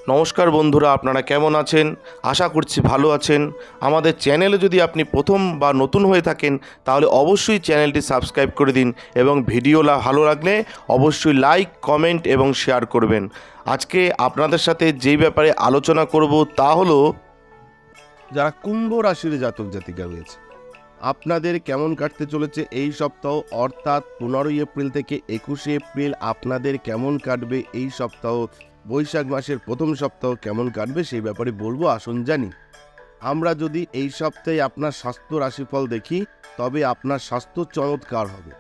নমস্কার বন্ধুরা, আপনারা কেমন আছেন? আশা করছি ভালো আছেন। আমাদের চ্যানেলে যদি আপনি প্রথম বা নতুন হয়ে থাকেন তাহলে অবশ্যই চ্যানেলটি সাবস্ক্রাইব করে দিন এবং ভিডিও ভালো লাগলে অবশ্যই লাইক, কমেন্ট এবং শেয়ার করবেন। আজকে আপনাদের সাথে যেই ব্যাপারে আলোচনা করব তা হলো যারা কুম্ভ রাশির জাতক জাতিকা রয়েছে, আপনাদের কেমন কাটতে চলেছে এই সপ্তাহ, অর্থাৎ 15 এপ্রিল থেকে 21 এপ্রিল আপনাদের কেমন কাটবে এই সপ্তাহ। বৈশাখ মাসের প্রথম সপ্তাহ কেমন কাটবে সেই ব্যাপারে বলবো, আসুন জানি। আমরা যদি এই সপ্তাহে আপনার স্বাস্থ্য রাশিফল দেখি তবে আপনার স্বাস্থ্য চমৎকার হবে,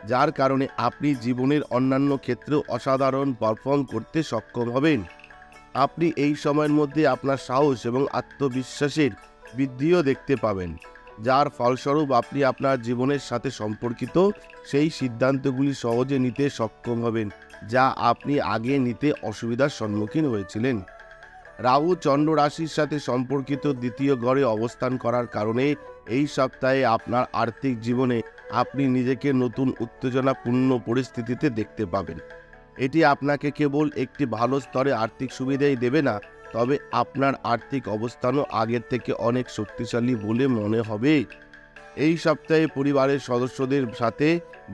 যার কারণে আপনি জীবনের অন্যান্য ক্ষেত্রেও অসাধারণ পারফর্ম করতে সক্ষম হবেন। আপনি এই সময়ের মধ্যে আপনার সাহস এবং আত্মবিশ্বাসের বৃদ্ধিও দেখতে পাবেন, যার ফলস্বরূপ আপনি আপনার জীবনের সাথে সম্পর্কিত সেই সিদ্ধান্তগুলি সহজে নিতে সক্ষম হবেন যা আপনি আগে নিতে অসুবিধার সম্মুখীন হয়েছিলেন। রাহু চন্দ্র রাশির সাথে সম্পর্কিত দ্বিতীয় ঘরে অবস্থান করার কারণে এই সপ্তাহে আপনার আর্থিক জীবনে আপনি নিজেকে নতুন উত্তেজনাপূর্ণ পরিস্থিতিতে দেখতে পাবেন। এটি আপনাকে কেবল একটি ভালো স্তরে আর্থিক সুবিধাই দেবে না, তবে আপনার আর্থিক অবস্থানও আগের থেকে অনেক শক্তিশালী বলে মনে হবে। এই সপ্তাহে পরিবারের সদস্যদের সাথে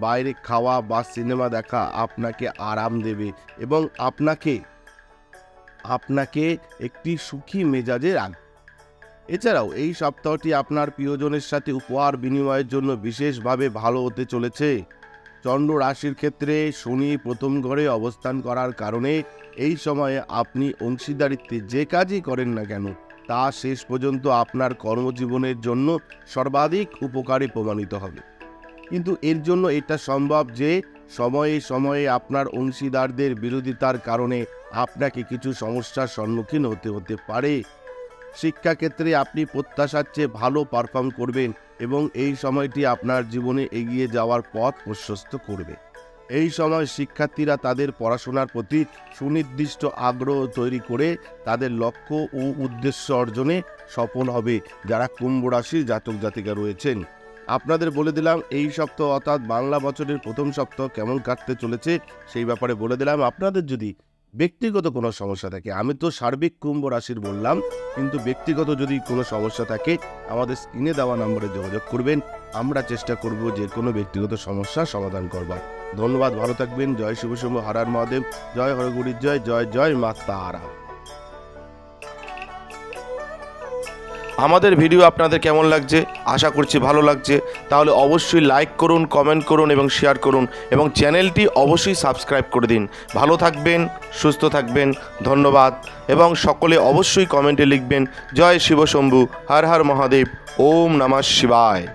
বাইরে খাওয়া বা সিনেমা দেখা আপনাকে আরাম দেবে এবং আপনাকে একটি সুখী মেজাজে রাখবে। এছাড়াও এই সপ্তাহটি আপনার প্রিয়জনের সাথে উপহার বিনিময়ের জন্য বিশেষভাবে ভালো হতে চলেছে। চন্দ্র রাশির ক্ষেত্রে শনি প্রথম ঘরে অবস্থান করার কারণে এই সময়ে আপনি অংশীদারিত্বে যে কাজই করেন না কেন তা শেষ পর্যন্ত আপনার কর্মজীবনের জন্য সর্বাধিক উপকারী প্রমাণিত হবে। কিন্তু এর জন্য এটা সম্ভব যে সময়ে সময়ে আপনার অংশীদারদের বিরোধিতার কারণে আপনাকে কিছু সমস্যার সম্মুখীন হতে পারে। শিক্ষাক্ষেত্রে আপনি প্রত্যাশার চেয়ে ভালো পারফর্ম করবেন এবং এই সময়টি আপনার জীবনে এগিয়ে যাওয়ার পথ প্রশস্ত করবে। এই সময় শিক্ষার্থীরা তাদের পড়াশোনার প্রতি সুনির্দিষ্ট আগ্রহ তৈরি করে তাদের লক্ষ্য ও উদ্দেশ্য অর্জনে সফল হবে। যারা কুম্ভ রাশির জাতক জাতিকা রয়েছেন, আপনাদের বলে দিলাম এই সপ্তাহ অর্থাৎ বাংলা বছরের প্রথম সপ্তাহ কেমন কাটতে চলেছে সেই ব্যাপারে বলে দিলাম। আপনাদের যদি ব্যক্তিগত কোনো সমস্যা থাকে, আমি তো সার্বিক কুম্ভ রাশির বললাম, কিন্তু ব্যক্তিগত যদি কোনো সমস্যা থাকে আমাদের স্ক্রিনে দেওয়া নম্বরে যোগাযোগ করবেন। আমরা চেষ্টা করব যে কোনো ব্যক্তিগত সমস্যার সমাধান করবার। ধন্যবাদ, ভালো থাকবেন। জয় শিব শম্ভু, হর হর মহাদেব, জয় হরগুরির জয়, জয় জয় মা তারা। আমাদের ভিডিও আপনাদের কেমন লাগছে? আশা করছি ভালো লাগছে। তাহলে অবশ্যই লাইক করুন, কমেন্ট করুন এবং শেয়ার করুন এবং চ্যানেলটি অবশ্যই সাবস্ক্রাইব করে দিন। ভালো থাকবেন, সুস্থ থাকবেন, ধন্যবাদ। এবং সকলে অবশ্যই কমেন্টে লিখবেন জয় শিব শম্ভু, হর হর মহাদেব, ওম নমঃ শিবায়।